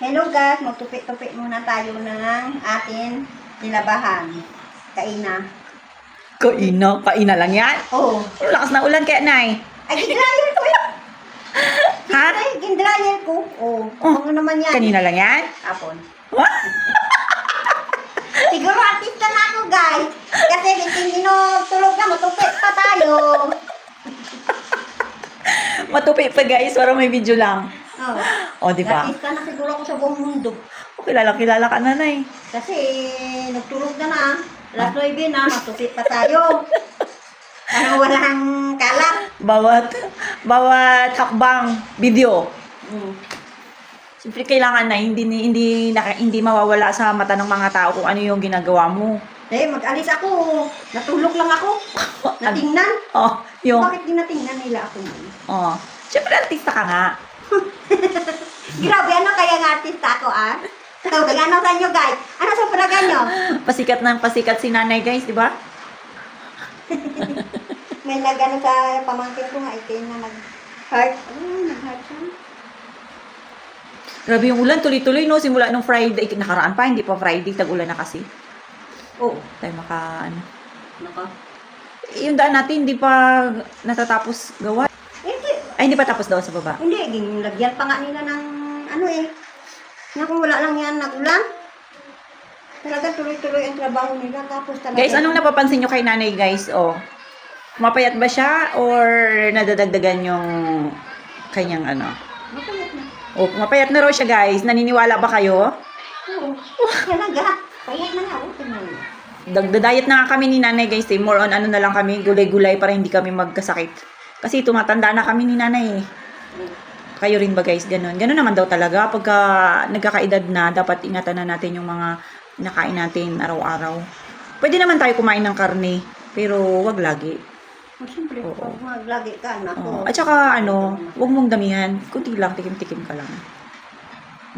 Hello guys, magtupit-tupit muna tayo ng atin nilabahan. Kaina. Kaina lang yan? Oo. Lakas na ulan kaya, Nay. Ay, gindrayer ko yan. Ha? Ay, gindrayer ko. Oo. Ano naman yan? Kanina lang yan? Hapon. Siguro artista na ako guys. Kasi hindi tulog na, matupit pa tayo. Matupi pa guys, parang may video lang. Oo. O, di ba? Artista na siguro ako sa buong mundo. O, kilala ka na, Nay. Kasi nagtulog na na. Alas 9 na, matupit pa tayo. Parang walang kalat. Bawat hakbang video. Mm. Siyempre kailangan na hindi mawawala sa mata ng mga tao kung ano yung ginagawa mo. Eh, mag-alis ako. Natulog lang ako. Natingnan. Oh, yung Bakit di natingnan nila ako? oh, siyempre artista ka nga. Grabe, ano kaya ng artista ako, ah? Ano sa inyo, guys? Ano sa palagan nyo? Pasikat si Nanay, guys, di ba? May nag-ano sa pamangkin ko nga, ikaw na nag-heart. Nag-heart siya? Grabe yung ulan, tuloy-tuloy, no? Simula nung Friday, nakaraan pa, hindi pa Friday, tag-ulan na kasi. Oo. Tayo ano. Naka? Yung daan natin, hindi pa natatapos gawa. Hindi. Ay, hindi pa tapos daw sa baba. Hindi, lagyan pa nga nila ng ano eh. Na kung wala lang yan nag-ulan. Talaga tuloy-tuloy ang trabaho nila. Tapos talaga. Guys, anong napapansin nyo kay Nanay, guys? Oh, mapayat ba siya or nadadagdagan yung kanyang ano? Mapayat na. Oh, mapayat na raw siya, guys. Naniniwala ba kayo? Oo. Talaga. Payat na nga. Diet na nga kami ni Nanay, guys. Eh. More on ano na lang kami, gulay-gulay para hindi kami magkasakit. Kasi tumatanda na kami ni Nanay. Eh. Kayo rin ba, guys? Ganun. Ganun naman daw talaga. Pagka nagkakaedad na, dapat ingatan na natin yung mga nakain natin araw-araw. Pwede naman tayo kumain ng karne, pero wag lagi. Siyempre, Oo. pag maglagi ka, nako. At saka, wag mong damihan. Kunti lang, tikim-tikim ka lang.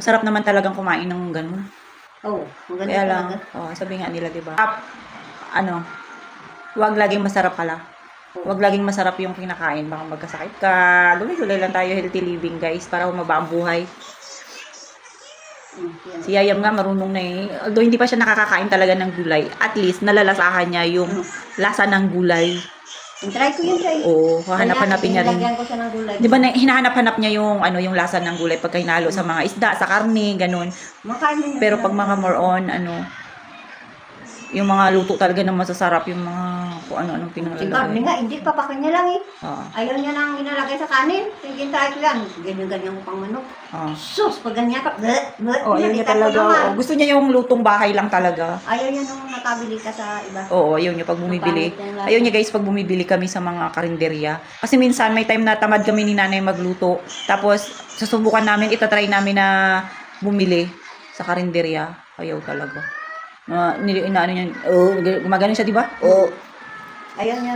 Masarap naman talagang kumain ng ganun. Oo, maganda Kaya lang, talaga. sabi nga nila, diba? Wag laging masarap pala. Wag laging masarap yung kinakain. Baka magkasakit ka. Gulay-gulay lang tayo, healthy living, guys, para humaba ang buhay. Yan. Si Yayam nga, marunong na eh. Although hindi pa siya nakakakain talaga ng gulay, at least nalalasahan niya yung lasa ng gulay. Try ko yun siya. Oo, hahanap-hanapin niya rin. Lagyan ko siya ng gulay. Di ba, hinahanap-hanap niya yung lasa ng gulay pagka hinalo sa mga isda, sa karne, ganun. Makain din Pero pag mga more on, yung mga luto talaga na masasarap, yung mga kung ano-anong si Carmen pinalalagay. nga, hindi pa niya lang eh. Oo. Ayaw niya nang inalagay sa kanin. Sige, try ko yan. Ganyan-ganyan ko pang manok. Oo. Sus, pag ganyan ka, Oh, ayaw niya talaga. Oo. Gusto niya yung lutong bahay lang talaga. Ayaw niya nung nakabili ka sa iba. Oo, ayaw niya pag bumibili. Ayaw niya, guys, pag bumibili kami sa mga karinderya. Kasi minsan may time na tamad kami ni Nanay magluto. Tapos susubukan namin, itatry namin na bumili sa karinderya. Ayaw talaga. Gumagano siya, di ba? Oo. Ayaw niya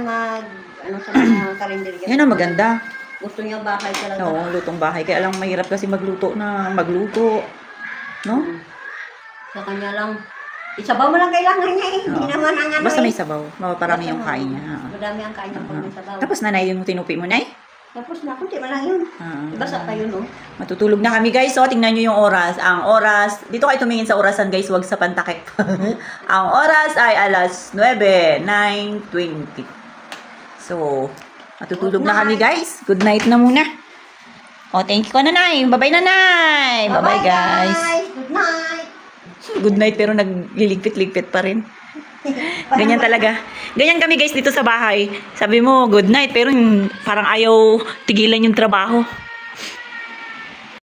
sa mga karinderya. Yan ang maganda. Gusto niya bahay talaga. Oo, lutong bahay. Kaya lang mahirap kasi magluto. No? Sa kanya lang. Isabaw mo lang kailangan niya eh. Hindi naman ang ano Basta eh. may sabaw. Mapaparami yung kain niya. Madami ang kain niya pag may sabaw. Tapos Nanay, yung tinupi mo, Nay? Tapos na, kunti man lang yun. Basta pa yun, no? Matutulog na kami, guys. So, tingnan nyo yung oras. Ang oras, dito kayo tumingin sa orasan, guys. Huwag sa pantakip. Ang oras ay alas 9:20. So, matutulog na kami, guys. Good night na muna. Oh, thank you ko, Nanay. Bye-bye, Nanay. Bye-bye, guys. Good night. Good night, pero nagliligpit-ligpit pa rin. Ganyan talaga. Ganyan kami, guys, dito sa bahay. Sabi mo, good night, pero parang ayaw tigilan yung trabaho.